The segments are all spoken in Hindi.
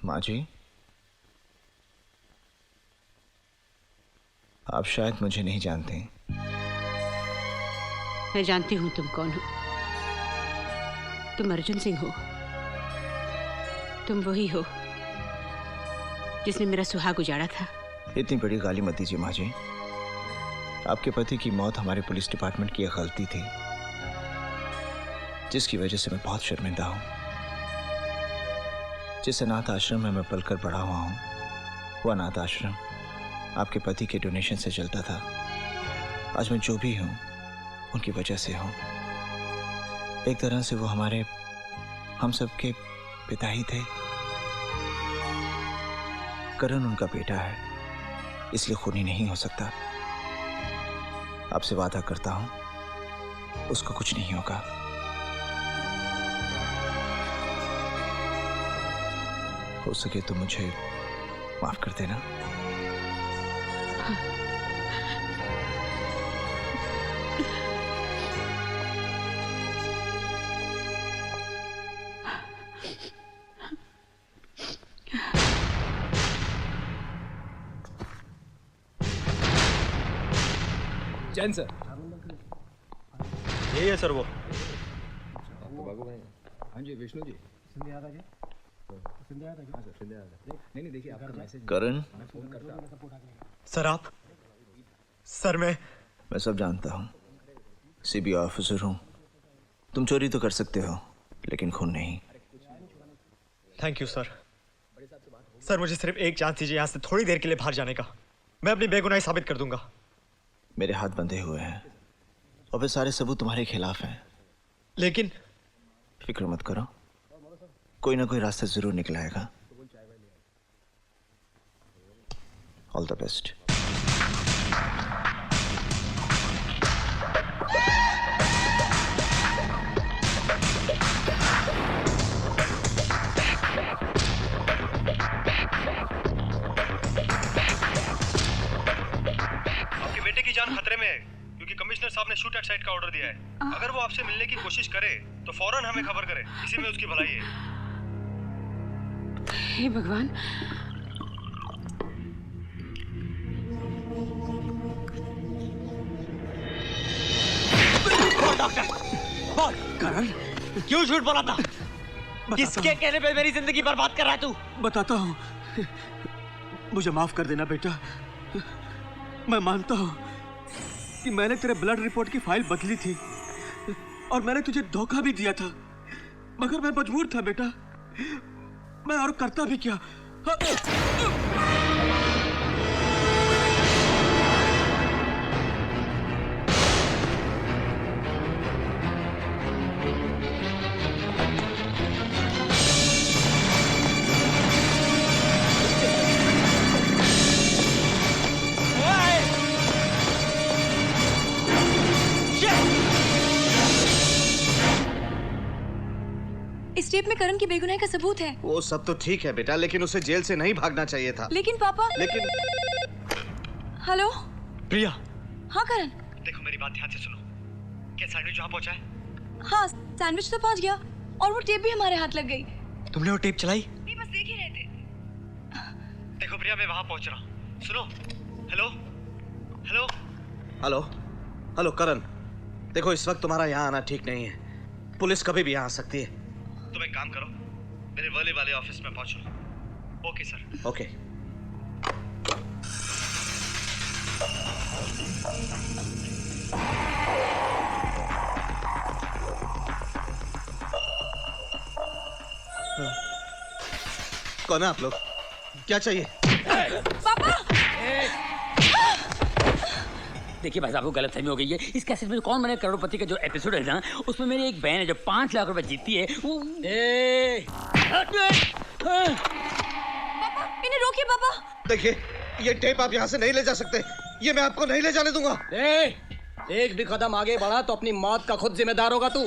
माँ जी, आप शायद मुझे नहीं जानते। मैं जानती हूँ तुम कौन हो। तुम अर्जुन सिंह हो। तुम वही हो जिसने मेरा सुहाग उजाड़ा था। इतनी बड़ी गाली मत दीजिए माँ जी। आपके पति की मौत हमारे पुलिस डिपार्टमेंट की एक गलती थी, जिसकी वजह से मैं बहुत शर्मिंदा हूँ। जिस अनाथ आश्रम में मैं पलकर बड़ा हुआ हूँ, वो अनाथ आश्रम आपके पति के डोनेशन से चलता था। आज मैं जो भी हूँ उनकी वजह से हूँ। एक तरह से वो हम सबके पिता ही थे। करण उनका बेटा है, इसलिए खूनी नहीं हो सकता। आपसे वादा करता हूं उसको कुछ नहीं होगा। हो सके तो मुझे माफ कर देना। जैन सर, यही है सर वो। हाँ जी विष्णु जी। नहीं देखिए आपका मैसेज। करण, सर आप, सर मैं सब जानता हूं। सीबीआई ऑफिसर हूं। तुम चोरी तो कर सकते हो लेकिन खून नहीं। Thank you sir. सर मुझे सिर्फ एक चांस दीजिए यहाँ से थोड़ी देर के लिए बाहर जाने का। मैं अपनी बेगुनाही साबित कर दूंगा। मेरे हाथ बंधे हुए हैं और वे सारे सबूत तुम्हारे खिलाफ हैं। लेकिन फिक्र मत करो, कोई ना कोई रास्ता जरूर निकल आएगा। All the best. आपके बेटे की जान खतरे में है क्योंकि कमिश्नर साहब ने शूट एट साइट का ऑर्डर दिया है। अगर वो आपसे मिलने की कोशिश करे तो फौरन हमें खबर करे, इसी में उसकी भलाई है। हे भगवान। डॉक्टर बोल, करण क्यों झूठ बोला था? किसके कहने पे मेरी जिंदगी बर्बाद कर रहा है तू? बताता हूँ। मुझे माफ कर देना बेटा। मैं मानता हूँ कि मैंने तेरे ब्लड रिपोर्ट की फाइल बदली थी और मैंने तुझे धोखा भी दिया था, मगर मैं मजबूर था बेटा। मैं और करता भी क्या। इस टेप में करण की बेगुनाही का सबूत है। वो सब तो ठीक है बेटा, लेकिन उसे जेल से नहीं भागना चाहिए था। लेकिन पापा। हेलो प्रिया। हाँ करण, देखो मेरी बात ध्यान से सुनो। क्या सैंडविच वहाँ पहुँचा है? हाँ सैंडविच तो पहुँच गया और वो टेप भी हमारे हाथ लग गई। तुमने वो टेप चलाई? नहीं, बस देख ही रहे थे। देखो प्रिया, मैं वहाँ पहुँच रहा हूँ। सुनो। हेलो हेलो हेलो हेलो करण, देखो इस वक्त तुम्हारा यहाँ आना ठीक नहीं है। पुलिस कभी भी यहाँ आ सकती है। तुम एक काम करो, मेरे वाले ऑफिस में पहुंचो। Okay sir. ओके। कौन है आप लोग? क्या चाहिए? पापा! देखिए भाई साहब को गलतफहमी हो गई है। इस कैसेट में कौन बने करोड़पति का जो एपिसोड है ना, उसमें मेरी एक बहन है जो 5 लाख रुपए जीतती है। पापा इन्हें रोकिए पापा। देखिए ये टेप आप यहाँ से नहीं ले जा सकते। ये मैं आपको नहीं ले जाने दूंगा। एक भी कदम आगे बढ़ा तो अपनी मौत का खुद जिम्मेदार होगा तू।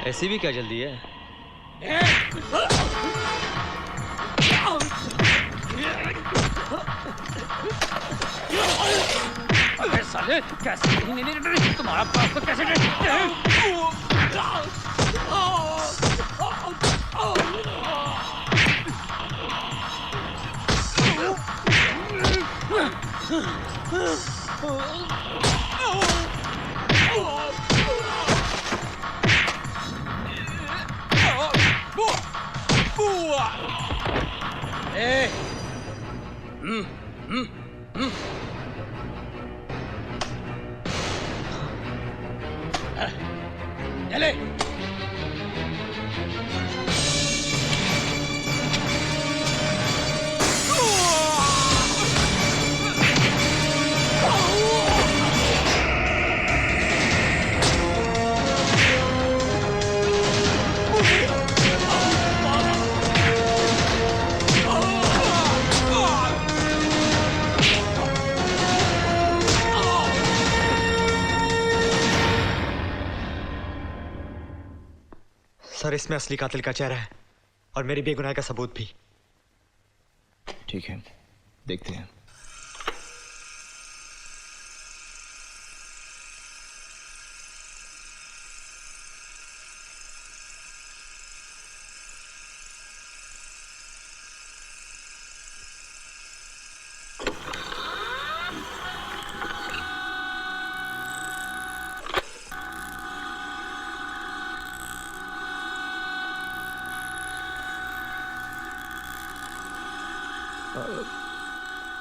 ऐसी भी क्या जल्दी है? अबे साले कैसे तुम्हारा बाप को कैसे ए, चले। सर, इसमें असली कातिल का चेहरा है और मेरी बेगुनाही का सबूत भी। ठीक है, देखते हैं।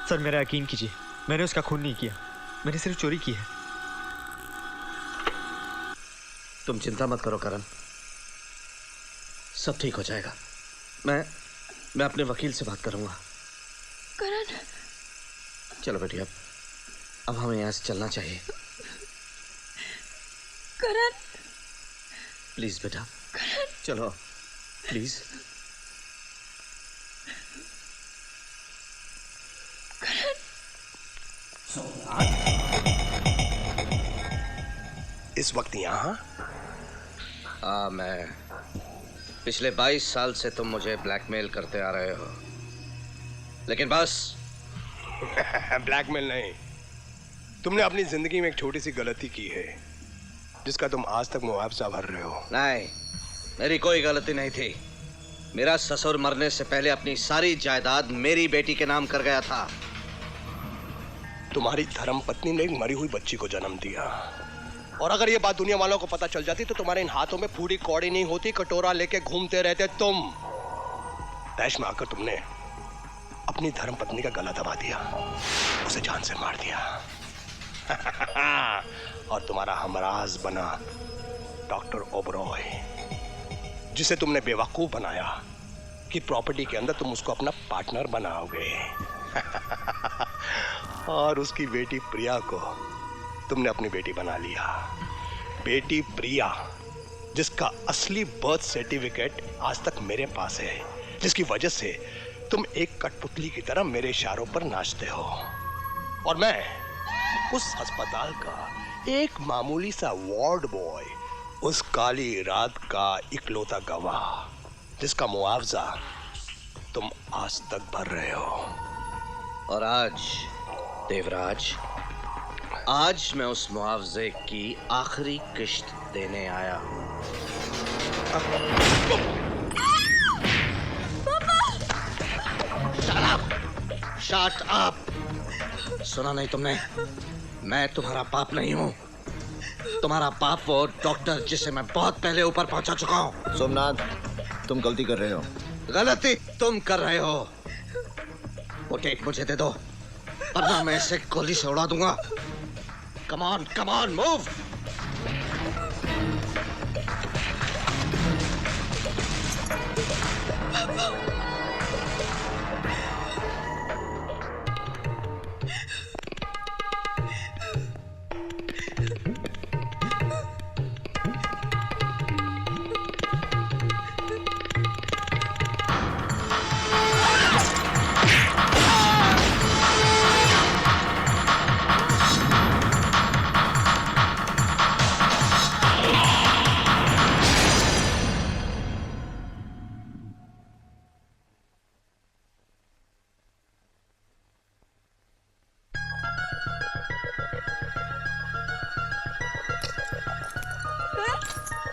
सर, मेरा यकीन कीजिए, मैंने उसका खून नहीं किया, मैंने सिर्फ चोरी की है। तुम चिंता मत करो करण, सब ठीक हो जाएगा। मैं अपने वकील से बात करूंगा। करण, चलो बेटी, अब हमें यहाँ से चलना चाहिए। करण, प्लीज बेटा, चलो प्लीज। इस वक्त यहाँ? मैं पिछले 22 साल से तुम मुझे ब्लैकमेल करते आ रहे हो, लेकिन बस ब्लैकमेल नहीं, तुमने अपनी जिंदगी में एक छोटी सी गलती की है जिसका तुम आज तक मुआवजा भर रहे हो। नहीं, मेरी कोई गलती नहीं थी। मेरा ससुर मरने से पहले अपनी सारी जायदाद मेरी बेटी के नाम कर गया था। तुम्हारी धर्मपत्नी ने एक मरी हुई बच्ची को जन्म दिया, और अगर ये बात दुनिया वालों को पता चल जाती तो तुम्हारे इन हाथों में पूरी कौड़ी नहीं होती, कटोरा लेके घूमते रहते तुम। तैश में आकर तुमने अपनी धर्मपत्नी का गला दबा दिया, उसे जान से मार दिया। और तुम्हारा हमराज बना डॉक्टर ओबरॉय, जिसे तुमने बेवकूफ बनाया कि प्रॉपर्टी के अंदर तुम उसको अपना पार्टनर बनाओगे। और उसकी बेटी प्रिया को तुमने अपनी बेटी बना लिया। बेटी प्रिया, जिसका असली बर्थ सर्टिफिकेट आज तक मेरे पास है, जिसकी वजह से तुम एक कठपुतली की तरह मेरे इशारों पर नाचते हो, और मैं उस अस्पताल का एक मामूली सा वार्ड बॉय, उस काली रात का इकलौता गवाह जिसका मुआवजा तुम आज तक भर रहे हो। और आज देवराज, आज मैं उस मुआवजे की आखिरी किश्त देने आया हूं। Shut up! सुना नहीं तुमने? मैं तुम्हारा बाप नहीं हूं। तुम्हारा बाप वो डॉक्टर जिसे मैं बहुत पहले ऊपर पहुंचा चुका हूं। सोमनाथ, तुम गलती कर रहे हो। गलती तुम कर रहे हो। वो टेप मुझे दे दो, वरना मैं इसे गोली से उड़ा दूंगा। Come on, move!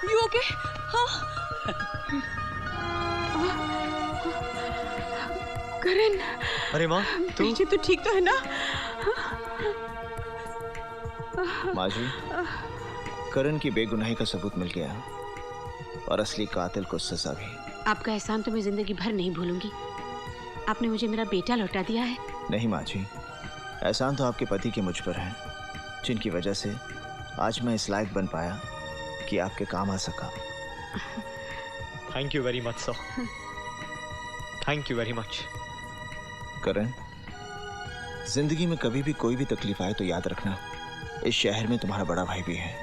You okay? हाँ? करण, अरे माँ, तू? बेटी तो ठीक तो है ना? माँ जी, करण की बेगुनाही का सबूत मिल गया और असली कातिल को सजा भी। आपका एहसान तो मैं जिंदगी भर नहीं भूलूंगी। आपने मुझे मेरा बेटा लौटा दिया है। नहीं माँ जी, एहसान तो आपके पति के मुझ पर है, जिनकी वजह से आज मैं इस लायक बन पाया कि आपके काम आ सका। Thank you very much sir, thank you very much. Karan, जिंदगी में कभी भी कोई भी तकलीफ आए तो याद रखना, इस शहर में तुम्हारा बड़ा भाई भी है।